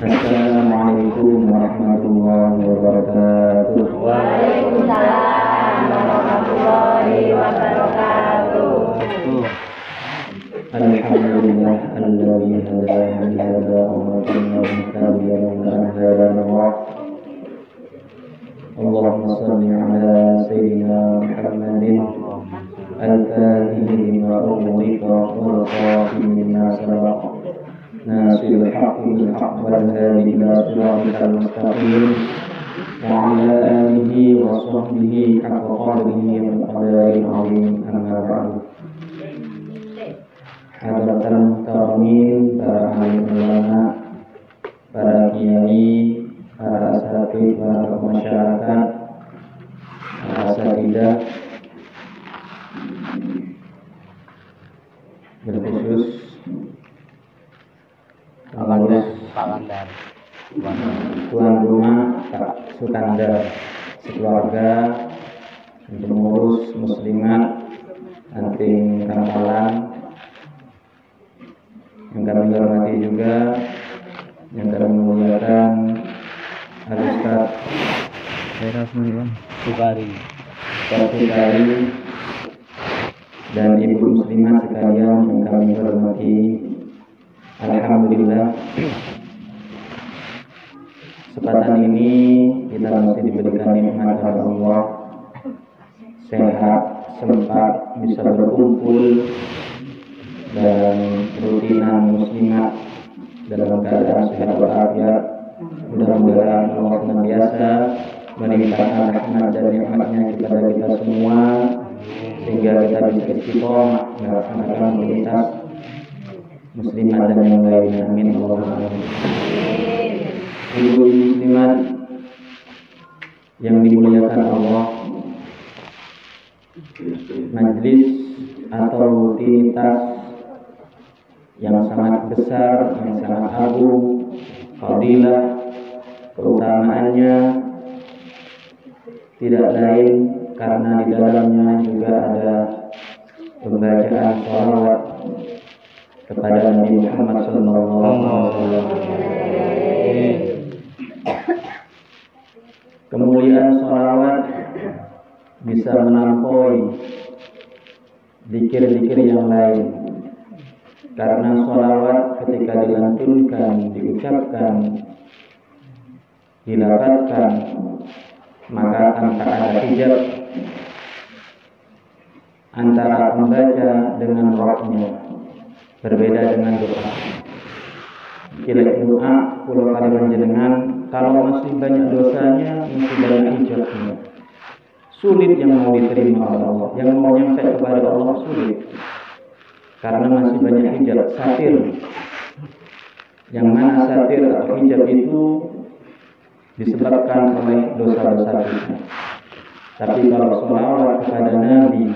Assalamualaikum warahmatullahi wabarakatuh. Waalaikumsalam warahmatullahi wabarakatuh. Alhamdulillah alladzi hadana li hadza wa ma kunna muhtadiyan lawla an hadana Allah. Allahumma shalli ala sayyidina Muhammadin al-fatihi lima ughliqa wal khatimi lima sabaqa nasiril haqqi bil haqqi wal hadi ila siratal mustaqim wa ala alihi wa sahbihi haqqa qadrihi wa miqdaril azim, amma ba'du. Hadirin muhtaramin, para alim ulama, para kiai, para asatidz, para masyarakat, para asatidzah, berkhusus tuan rumah Pak Sukandar, sekeluarga, pengurus muslimat Anting Kampalan, yang kami hormati juga, yang kami muliakan Al-Ustaz Sukari dan ibu muslimat sekalian yang kami hormati. Alhamdulillah, kesempatan ini kita masih diberikan nikmat oleh Allah, sehat, sempat bisa berkumpul dan rutinan muslimat dalam keadaan sehat walafiat. Mudah-mudahan Allah senantiasa melimpahkan rahmat dan nikmatnya kepada kita semua, sehingga kita bisa istiqomah melaksanakan prioritas muslimat dan yang lainnya. Amin Allahumma amin. Ibu muslimat yang dimuliakan Allah, majlis atau rutinitas yang sangat besar, yang sangat agung, fadilah, keutamaannya tidak lain karena di dalamnya juga ada pembacaan shalawat kepada Nabi Muhammad SAW. Kemuliaan shalawat bisa melampaui zikir-zikir yang lain, karena sholawat ketika dilantunkan, diucapkan, dilafadzkan, maka akan tak ada hijab antara pembaca dengan rohnya. Berbeda dengan doa. Kila doa pulau kali panjenengan, kalau masih banyak dosanya, masih banyak hijabnya, sulit yang mau diterima oleh Allah, yang mau nyampe kepada Allah sulit. Karena masih banyak hijab, satir. Yang mana satir atau hijab itu disebabkan oleh dosa-dosa kita. Tapi kalau sholawat kepada Nabi,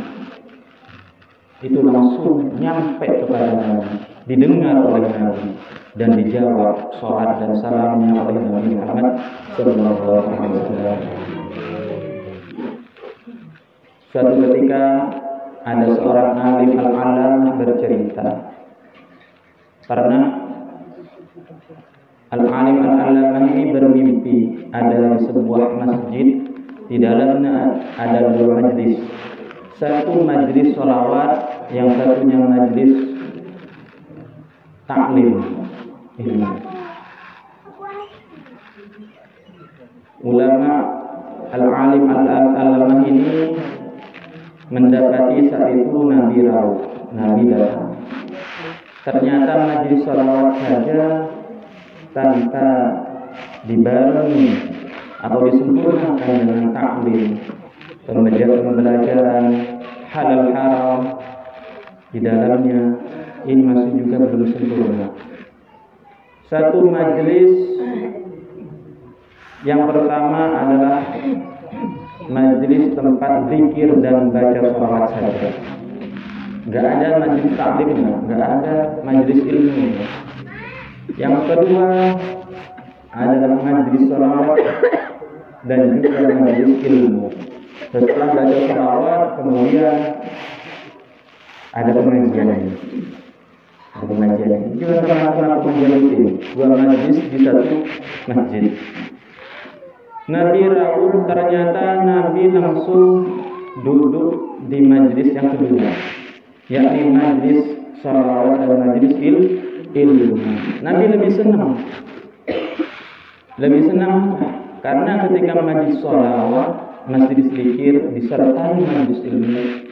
itu langsung nyampe kepada Nabi, didengar oleh Nabi, dan dijawab sholat dan salamnya oleh Nabi Muhammad SAW. Suatu ketika ada seorang alim al-alam bercerita, karena al-alim al-alam ini bermimpi ada sebuah masjid, di dalamnya ada dua majlis, satu majlis sholawat, yang satunya majlis taklim ilmu. Ulama al-alim al-alam ini mendapati saat itu Nabi rawuh, Nabi datang. Ternyata majlis sholawat saja tanpa dibarengi atau disempurnakan dengan taklim, pembelajaran halal haram di dalamnya, ini masih juga belum sempurna. Satu majlis yang pertama adalah majlis tempat zikir dan baca sholawat saja. Gak ada majlis taklimnya, gak ada majlis ilmu. Yang kedua adalah majlis sholawat dan juga majlis ilmu. Setelah baca sholawat, kemudian ada pengajian. pengajian. Juga sama-sama pengajian rutin, 2 majlis di satu masjid. Nabi Raul ternyata Nabi langsung duduk di majlis yang kedua, yakni majlis sholawat dan majlis ilmu. Nabi lebih senang karena ketika majlis sholawat, majlis zikir disertai majlis ilmu,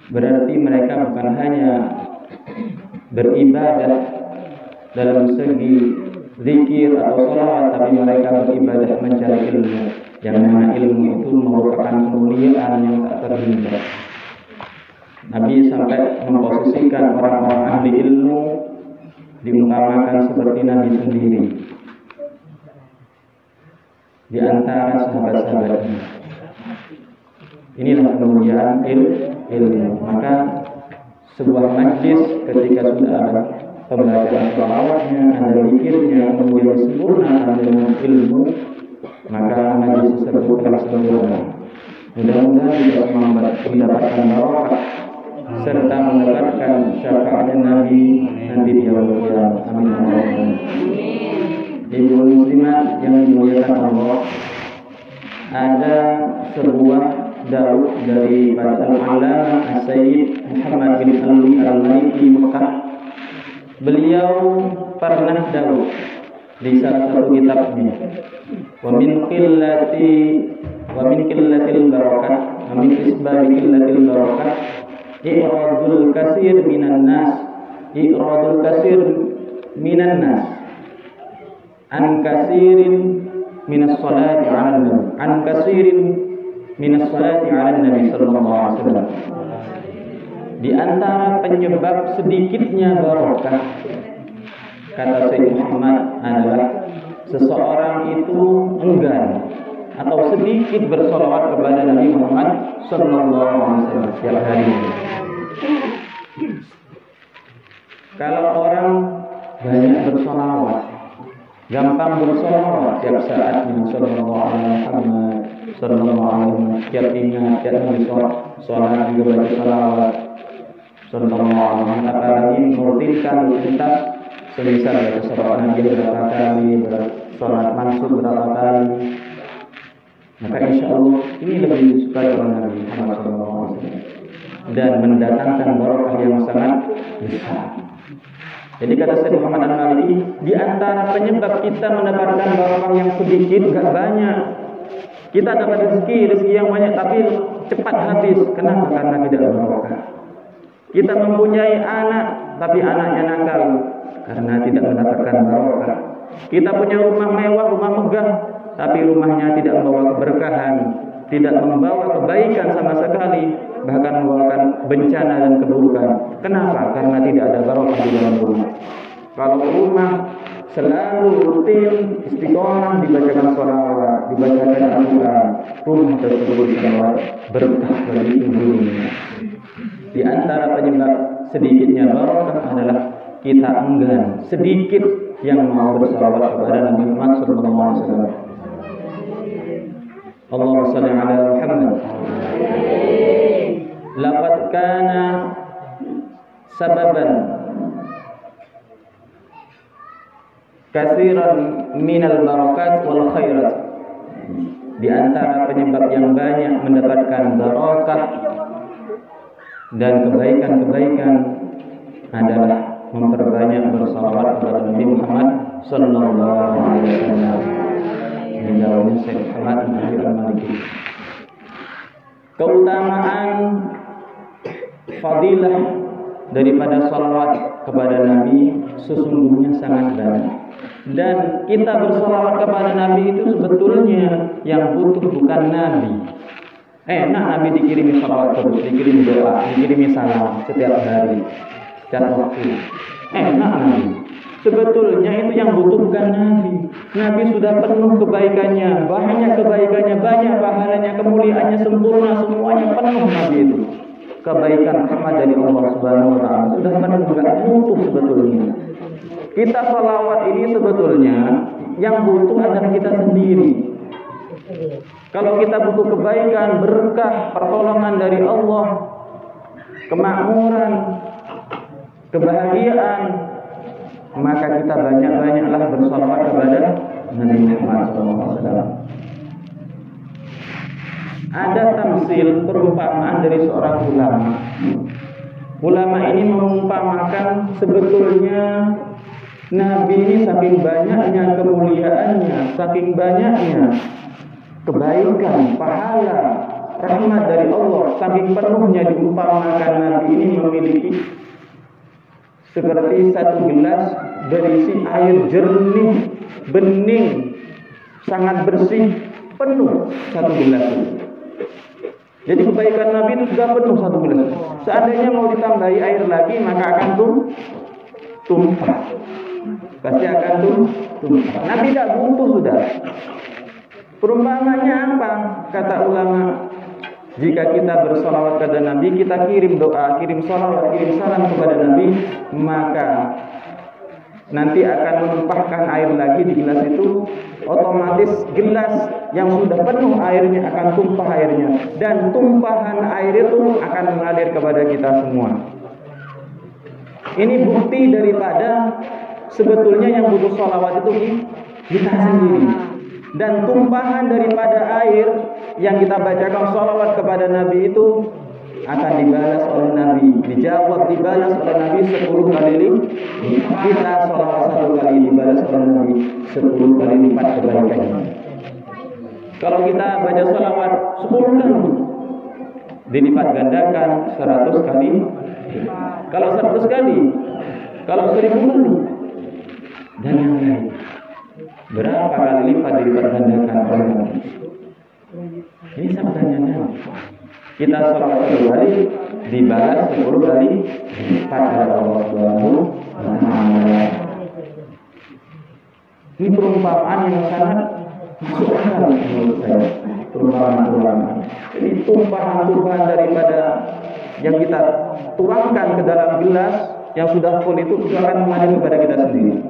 berarti mereka bukan hanya beribadah dalam segi zikir atau sholawat, tapi mereka beribadah mencari ilmu, yang mana ilmu itu merupakan kemuliaan yang tak terhingga. Nabi sampai memposisikan orang-orang ahli ilmu diutamakan seperti Nabi sendiri di antara sahabat-sahabatnya. Inilah kemuliaan ilmu. Maka sebuah majlis ketika sudah ada pembacaan sholawatnya, ada zikirnya, kemudian disempurnakan dengan ilmu, maka majlis tersebut telah sempurna. Mudah-mudahan kita semua mendapatkan barokah serta mendapatkan syafaatnya Nabi nanti di yaumul qiyamah. Amin. Ibu muslimat yang dimuliakan Allah, ada sebuah daud dari Al-Allamah As-Sayyid Muhammad bin Ali Al-Maliki Mekah. Beliau pernah daud di salah satu kitabnya, wa min qillatil barakah, wa min isbabi qillatil barakah i'radul kasir minan nas an kasirin minas salati 'alan nabi sallallahu alaihi wasallam. Di antara penyebab sedikitnya barokah, kata Syekh Muhammad, adalah seseorang itu enggan atau sedikit bersolawat kepada Nabi Muhammad sallallahu alaihi wasallam setiap hari. Kalau orang banyak bersolawat, gampang bersolawat tiap saat, sallallahu alaihi Muhammad sallallahu alaihi wasallam, tiap ingat, tiap habis sholat juga baca salawat sallallahu alaihi wasallam. Apalagi merutinkan rutinitas semisal baca salawat Nabi berapa kali, sholat mansub berapa kali, maka insya Allah ini lebih disukai oleh Nabi Muhammad SAW dan mendatangkan barokah yang sangat besar. Jadi kata Syekh Muhammad Al-Maliki, di antara penyebab kita mendapatkan barokah yang sedikit, gak banyak. Kita dapat rezeki yang banyak tapi cepat habis. Kenapa? Karena tidak barokah. Kita mempunyai anak tapi anaknya nakal, karena tidak mendapatkan barokah. Kita punya rumah mewah, rumah megah, tapi rumahnya tidak membawa keberkahan, tidak membawa kebaikan sama sekali, bahkan membawakan bencana dan keburukan. Kenapa? Karena tidak ada barokah di dalam rumah. Kalau rumah selalu rutin istiqomah dibacakan sholawat, dibacakan Al-Quran, rumah tersebut sangat berkah bagi penghuninya. Di antara penyebab sedikitnya barokah adalah kita enggan sedikit yang mau bersalawat kepada Nabi Muhammad SAW. Allahumma shalli ala Muhammad. Laqad kana sababan katsiran minal barakat wal khairat. Di antara penyebab yang banyak mendapatkan barakah dan kebaikan-kebaikan adalah memperbanyak bersalawat kepada Nabi Muhammad sallallahu alaihi wasallam. Menjawabnya Syekh Muhammad bin Al-Maliki. Keutamaan fadilah daripada salawat kepada Nabi sesungguhnya sangat banyak. Dan kita bersalawat kepada Nabi itu sebetulnya yang butuh bukan Nabi. Enak Nabi dikirimi salawat terus, dikirimi doa, dikirimi salam setiap hari, setiap waktu. Enak Nabi. Sebetulnya itu yang butuh bukan Nabi. Nabi sudah penuh kebaikannya, banyak kebaikannya, banyak pahalanya, kemuliaannya sempurna, semuanya penuh Nabi itu. Kebaikan rahmat dari Allah Subhanahu wa taala sudah penuh, enggak butuh sebetulnya. Kita salawat ini sebetulnya yang butuh adalah kita sendiri. Kalau kita butuh kebaikan, berkah, pertolongan dari Allah, kemakmuran, kebahagiaan, maka kita banyak-banyaklah bersolawat kepada Nabi Muhammad SAW. Ada tamsil, perumpamaan dari seorang ulama. Ulama ini mengumpamakan sebetulnya Nabi ini saking banyaknya kemuliaannya, saking banyaknya kebaikan, pahala, rahmat dari Allah, saking penuhnya diumpamakan Nabi ini memiliki seperti satu gelas berisi air jernih, bening, sangat bersih, penuh satu gelas itu. Jadi kebaikan Nabi itu sudah penuh satu gelas. Seandainya mau ditambahi air lagi, maka akan tumpah. Pasti akan tumpah. Nabi tidak butuh sudah. Perumpamannya apa? Kata ulama, jika kita bersolawat kepada Nabi, kita kirim doa, kirim solawat, kirim salam kepada Nabi, maka nanti akan menumpahkan air lagi di gelas itu. Otomatis gelas yang sudah penuh airnya akan tumpah airnya, dan tumpahan air itu akan mengalir kepada kita semua. Ini bukti daripada sebetulnya yang butuh solawat itu kita sendiri. Dan tumpahan daripada air yang kita bacakan solawat kepada Nabi itu akan dibalas oleh Nabi, dijawab, dibalas oleh Nabi 10 kali lipat. Kita solawat 1 kali dibalas oleh Nabi 10 kali lipat kebaikannya. Kalau kita baca solawat 10 kali, dilipat gandakan 100 kali. Kalau 100 kali, kalau 1000 kali, dan yang lain. Berapa kali lipat dilipat gandakan oleh Nabi? Ini sabdanya Nabi. Kita salawat 1 kali dibalas 10 kali lipat oleh Allah Subhanahu wa Ta'ala. Ini perumpamaan yang sangat masuk akal menurut saya. Perumpamaan. Ini tumpahan daripada yang kita tuangkan ke dalam gelas yang sudah full itu akan mengalir kepada kita sendiri.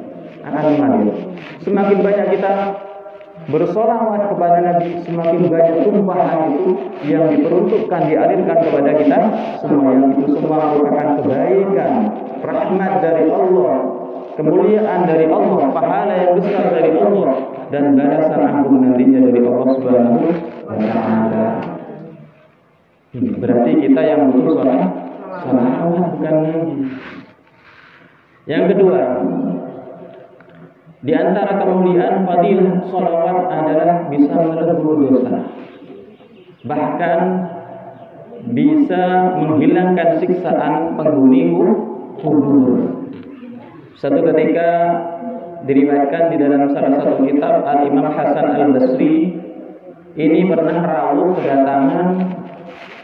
Akan mengalir. Semakin banyak kita bersolawat kepada Nabi, semakin banyak tumpahan itu yang diperuntukkan, dialirkan kepada kita semua. Yang itu semua merupakan kebaikan, rahmat dari Allah, kemuliaan dari Allah, pahala yang besar dari Allah, dan balasan agung nantinya dari Allah Subhanahu wa Ta'ala. Berarti kita yang butuh salawat bukan Nabi. Yang kedua, di antara kemuliaan fadilah salawat adalah bisa melebur dosa. Bahkan bisa menghilangkan siksaan penghuni kubur. Satu ketika diriwayatkan di dalam salah satu kitab Al-Imam Hasan Al-Basri, ini pernah rawuh kedatangan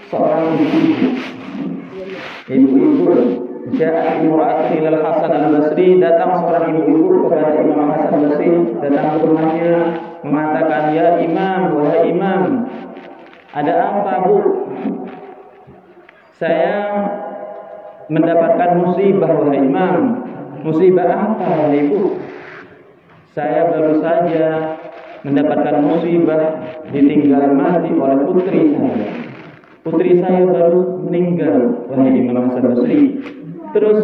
seorang ibu-ibu. Ja'a imra'atun ilal Hasan Al-Basri, datang seorang ibu-ibu kepada Imam Hasan Al-Basri, datang ke rumahnya mengatakan, "Ya Imam, wahai Imam, ada apa, Bu? Saya mendapatkan musibah, wahai Imam." "Musibah apa, wahai Ibu?" "Saya baru saja mendapatkan musibah, ditinggal mati oleh putri saya. Putri saya baru meninggal, wahai Imam Hasan Basri." "Terus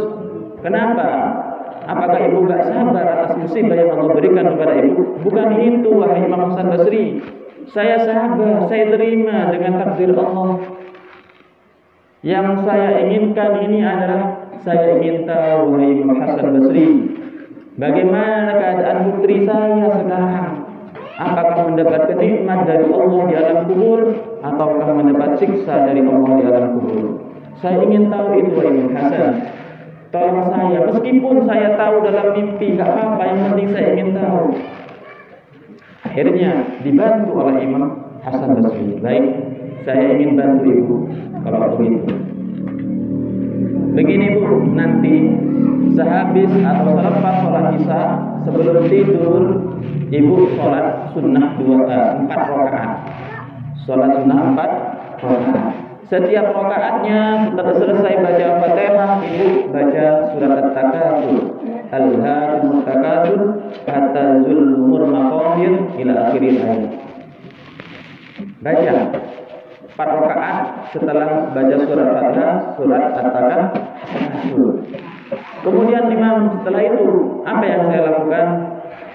kenapa? Apakah ibu gak sabar atas musibah yang Allah berikan kepada ibu?" "Bukan itu, wahai Imam Hasan Basri. Saya sabar, saya terima dengan takdir Allah. Yang saya inginkan ini adalah, saya ingin tahu, wahai Imam Hasan Basri, bagaimana keadaan putri saya sekarang? Apakah mendapat nikmat dari Allah di alam kubur, ataukah mendapat siksa dari Allah di alam kubur? Saya ingin tahu itu, wahai Imam Hasan. Tolong saya, meskipun saya tahu dalam mimpi, gak apa-apa, yang penting saya ingin tahu." Akhirnya dibantu oleh Imam Hasan Basri. "Baik, saya ingin bantu ibu kalau begitu. Begini, Bu, nanti sehabis atau selepas sholat isya, sebelum tidur, ibu sholat sunnah 4 rakaat. Sholat sunnah 4 rakaat. Setiap rakaatnya setelah selesai baca Fatihah, ibu baca surat At-Takatsur, Al-Haakumut Takatsur hatta zulmur maqabir ila akhir ayat. Baca 4 rakaat setelah baca surat Fatihah, surat At-Takatsur. Kemudian imam setelah itu apa yang saya lakukan?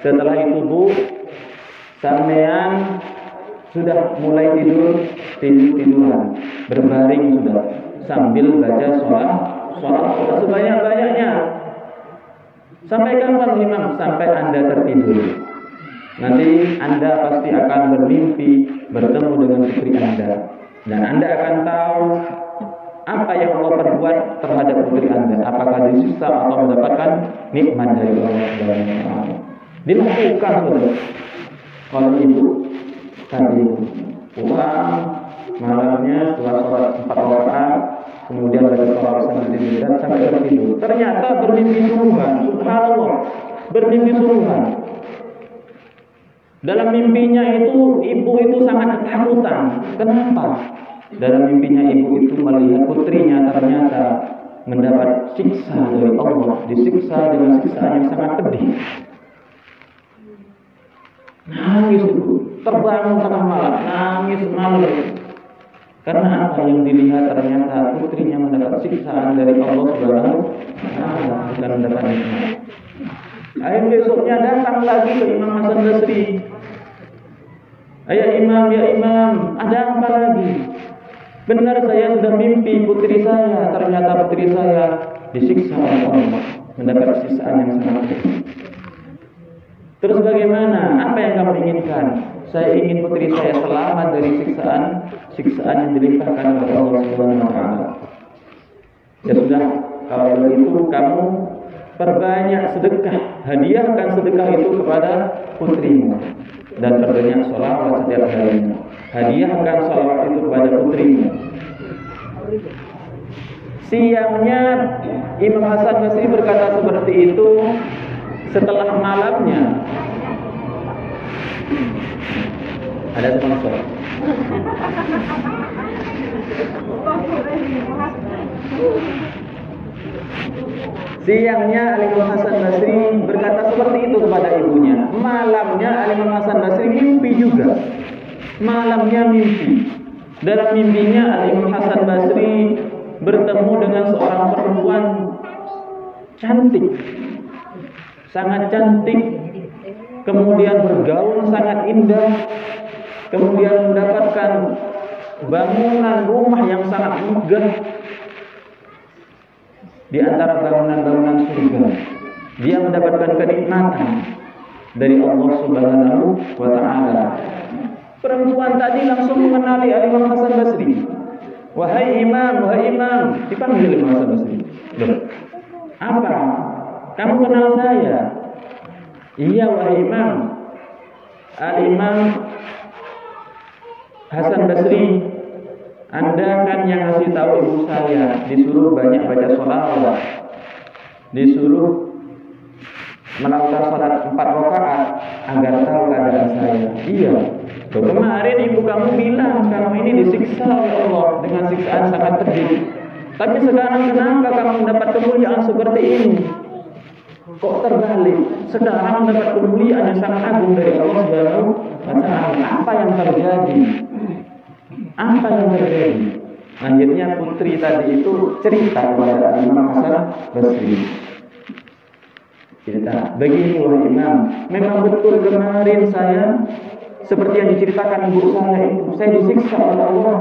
Setelah itu Bu, sampean sudah mulai tiduran, berbaring sudah sambil baca sholat sebanyak-banyaknya. Sampai kapan imam? Sampai Anda tertidur. Nanti Anda pasti akan bermimpi bertemu dengan putri Anda, dan Anda akan tahu apa yang Allah perbuat terhadap putri Anda, apakah disiksa atau mendapatkan nikmat dari Allah Subhanahu wa taala. Dilakukan kalau ibu tadi pulang malamnya setelah sholat 4 rakaat, kemudian baca sholat sambil sampai tertidur. Ternyata bermimpi sungguhan, subhanallah, bermimpi sungguhan. Dalam mimpinya itu ibu itu sangat ketakutan. Kenapa? Dalam mimpinya ibu itu melihat putrinya ternyata mendapat siksa dari Allah, disiksa dengan siksaan yang sangat pedih. Nangis ibu, terbangun tengah malam, nangis malam. Karena apa yang dilihat ternyata putrinya mendapat siksaan dari Allah Subhanahu wa taala, bukan mendapat nikmat. Akhirnya besoknya datang lagi ke Imam Hasan Basri. Ya Imam, ada apa lagi? Benar saya sudah mimpi putri saya, ternyata putri saya disiksa oleh Allah, mendapat siksaan yang sangat pedih. Terus bagaimana? Apa yang kamu inginkan? Saya ingin putri saya selamat dari siksaan yang dilimpahkan oleh Allah Subhanahu wa taala. Ya sudah, kalau begitu kamu perbanyak sedekah, hadiahkan sedekah itu kepada putrimu dan perbanyak sholawat setiap harinya. Hadiahkan sholawat itu kepada putrimu. Siangnya Imam Hasan Basri berkata seperti itu. Setelah malamnya ada sponsor. Siangnya Imam Hasan Basri berkata seperti itu kepada ibunya. Malamnya Imam Hasan Basri mimpi juga. Malamnya mimpi. Dalam mimpinya Imam Hasan Basri bertemu dengan seorang perempuan cantik, sangat cantik, kemudian bergaul sangat indah, kemudian mendapatkan bangunan rumah yang sangat megah di antara bangunan-bangunan surga. Dia mendapatkan kenikmatan dari Allah Subhanahu wa taala. Perempuan tadi langsung mengenali Imam Hasan Basri. Wahai Imam, dipanggil Imam Hasan Basri. Apa? Kamu kenal saya? Iya wahai Imam. Imam Hasan Basri, Anda kan yang ngasih tahu ibu saya, disuruh banyak baca sholawat, disuruh melakukan sholat 4 rakaat agar tahu keadaan saya. Iya. Kemarin ibu kamu bilang kamu ini disiksa oleh Allah dengan siksaan sangat pedih. Tapi sekarang kenapa kamu mendapat kemuliaan seperti ini? Kok terbalik? Sekarang mendapat kemuliaan yang sangat agung dari Allah Subhanahu wa taala. Apa yang terjadi? Akhirnya putri tadi itu cerita kepada Imam Hasan Basri. Cerita, begini wahai Imam, memang betul kemarin saya seperti yang diceritakan ibu saya disiksa oleh Allah,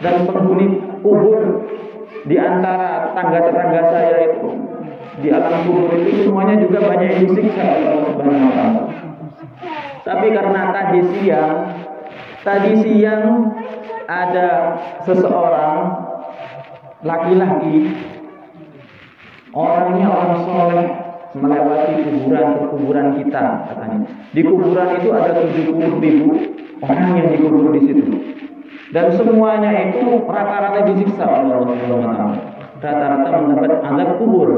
dan penghuni kubur di antara tangga-tangga saya itu di alam kubur itu semuanya juga banyak yang disiksa oleh Allah Subhanahu wa taala. Tapi karena tadi siang ada seseorang laki-laki, orangnya orang soleh, melewati kuburan kita katanya. Di kuburan itu ada 70.000 orang yang dikubur di situ. Dan semuanya itu rata-rata disiksa oleh Allah Subhanahu wa taala. Rata-rata mendapat azab kubur.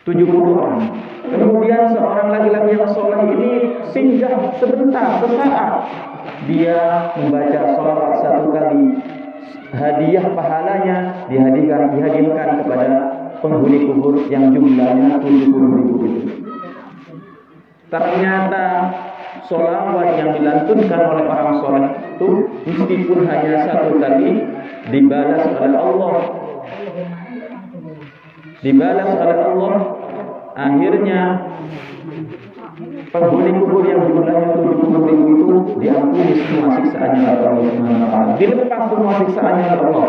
70 orang. Kemudian seorang laki-laki yang soleh ini singgah sebentar, sesaat. Dia membaca sholawat 1 kali. Hadiah pahalanya dihadiahkan kepada penghuni kubur yang jumlahnya 70.000 itu. Ternyata sholawat yang dilantunkan oleh orang soleh itu meskipun hanya 1 kali dibalas oleh Allah dibalas oleh Allah. Akhirnya penghuni kubur yang jumlahnya 70.000 itu diampuni semua siksaannya oleh Allah Subhanahu wa taala. Dilepas semua siksaannya oleh Allah.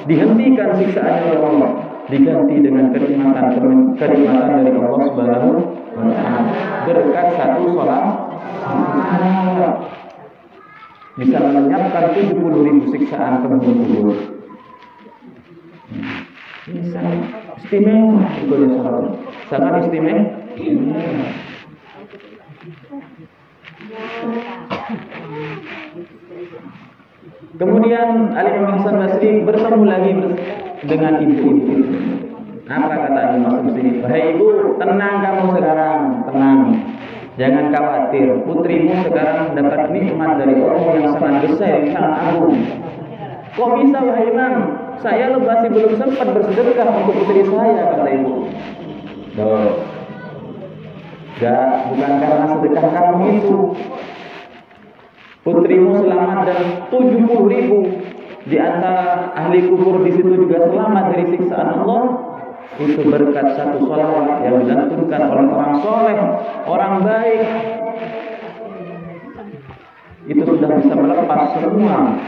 Dihentikan siksaannya oleh Allah. Diganti dengan kenikmatan dari Allah Subhanahu wa taala. Berkat satu salat bisa melenyapkan 70.000 siksaan penghuni kubur. Ini sangat istimewa, sangat istimewa. Kemudian Al-Imam Hasan Basri bertemu lagi dengan ibu-ibu. Apa kata Imam Basri? Wahai ibu, tenang kamu sekarang, tenang. Jangan khawatir, putrimu sekarang mendapat nikmat dari Allah yang sangat besar, yang sangat agung. Kok bisa wahai Imam? Saya masih belum sempat bersedekah untuk putri saya, kata ibu. Bukan karena sedekah kamu itu. Putrimu selamat dan 70.000 di antara ahli kubur di situ juga selamat dari siksaan Allah. Itu berkat satu sholawat yang dilantunkan oleh orang soleh, orang baik. Itu sudah bisa melepas semua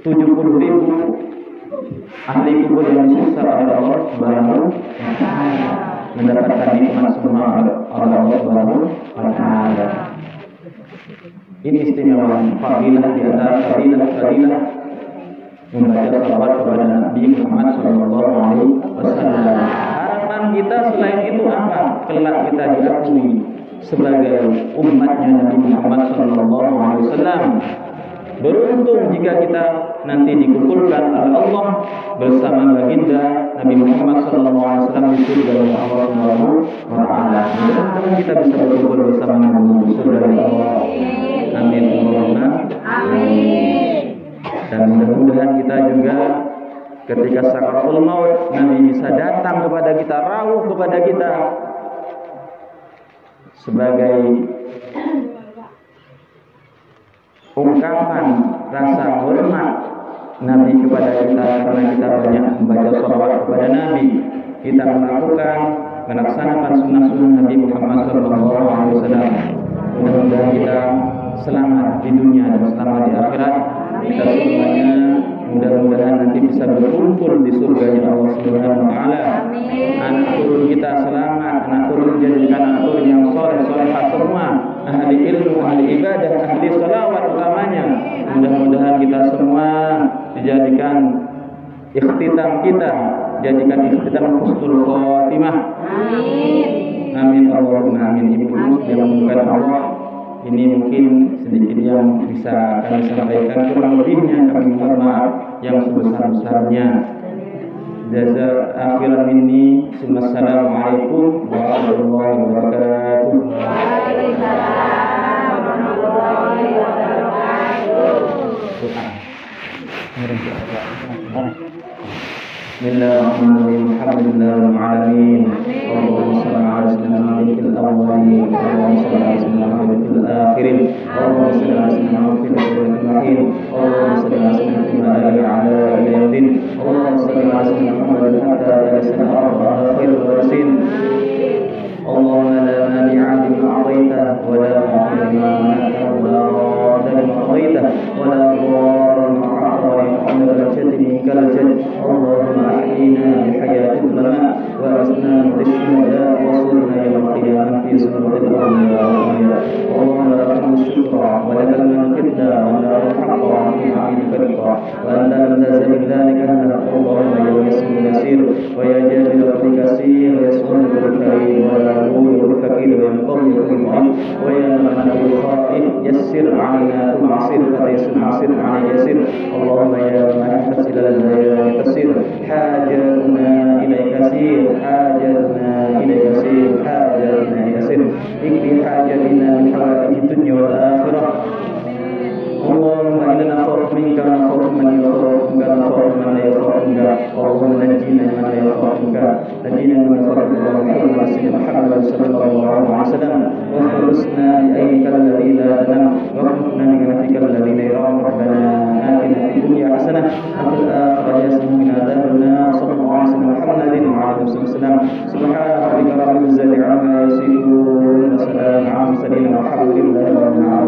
70.000 ahli kubur yang disiksa oleh Allah Subhanahu wa taala, mendapatkan nikmat semua oleh Allah Subhanahu wa taala. Ini istimewa fadilah di antara fadilah membaca salawat kepada Nabi Muhammad SAW. Harapan kita selain itu apa? Kelak kita diakui sebagai umatnya Nabi Muhammad SAW. Beruntung jika kita nanti dikumpulkan oleh Allah bersama baginda Nabi Muhammad SAW di surga Allah Subhanahu wa taala. Mudah-mudahan kita bisa berkumpul bersama Nabi di surga Allah. Amin. Amin. Dan mudah-mudahan kita juga ketika sakaratul maut Nabi bisa datang kepada kita, rawuh kepada kita sebagai ungkapan rasa hormat Nabi kepada kita karena kita banyak membaca sholawat kepada Nabi. Kita melaksanakan sunnah-sunnah Nabi Muhammad SAW. Mudah-mudahan kita selamat di dunia dan selamat di akhirat. Kita semuanya mudah-mudahan nanti bisa berkumpul di surga Allah Subhanahu wa taala. Anak turun kita selamat, anak turun menjadi anak turun yang soleh-solehah semua, ahli ilmu, ahli ibadah, ahli sholawat utamanya. Mudah-mudahan kita semua dijadikan ikhtitam kita, jadikan ikhtitam husnul khotimah. Amin. Amin Allahumma amin. Ibu yang dimuliakan Allah, ini mungkin sedikit yang bisa kami sampaikan, kurang lebihnya kami mohon maaf yang sebesar-besarnya. Jaza akhiran minni. Assalamualaikum warahmatullahi wabarakatuh. Waalaikumsalam warahmatullahi wabarakatuh. Bismillahirrahmanirrahim. Alhamdulillahirabbil alamin. Allahumma shalli ala sayyidina fil awwalin wa shalli ala sayyidina fil akhirin. Allahumma shalli ala sayyidina fil akhirin. Allahumma shalli ala sayyidina fil ala yaudin. Allahumma shalli ala sayyidina Muhammadin hatta yasna akhirul rasul. Allahumma la mani'a lima a'taita wa la mu'ti lima mana'ta wa la radda lima qadaita wa la dharra lima a'taita wa jaddi kal jadd. Allahumma ahyina bi hayatil ulama wa asna bis syuhada wa surna yawmal qiyamah fi zumratil awliya wal awliya. Allahumma lakal syukra wa lakal minna wa lakal haqqa wa amin fariqa wa anta lam tazal dzalika Allahumma ya yassir yasir wa ya jabir kasir wa yassir bil karim wa والفقير والقوي والضعيف ويا من الخائف يسر علينا كل عسير فتيسر عسير علينا يسير. اللهم يا من حسن لنا يا كثير حاجتنا اليك كثير حاجتنا اليك كثير حاجتنا اليك كثير اكفي حاجتنا من حوائج الدنيا والاخره. اللهم إنا نخاف منك ونخاف من يخافك ونخاف من لا يخافك. اللهم نجينا من لا يخافك، نجينا من خلق محمد صلى الله عليه وسلم واخلصنا بأيك الذي لا تنام واخلصنا بمنفك الذي لا يرام. ربنا آتنا في الدنيا حسنة وفي الآخرة حسنة وقنا عذاب النار. صلى الله عليه وسلم محمد وعلى mursalin walhamdulillahi rabbil alamin.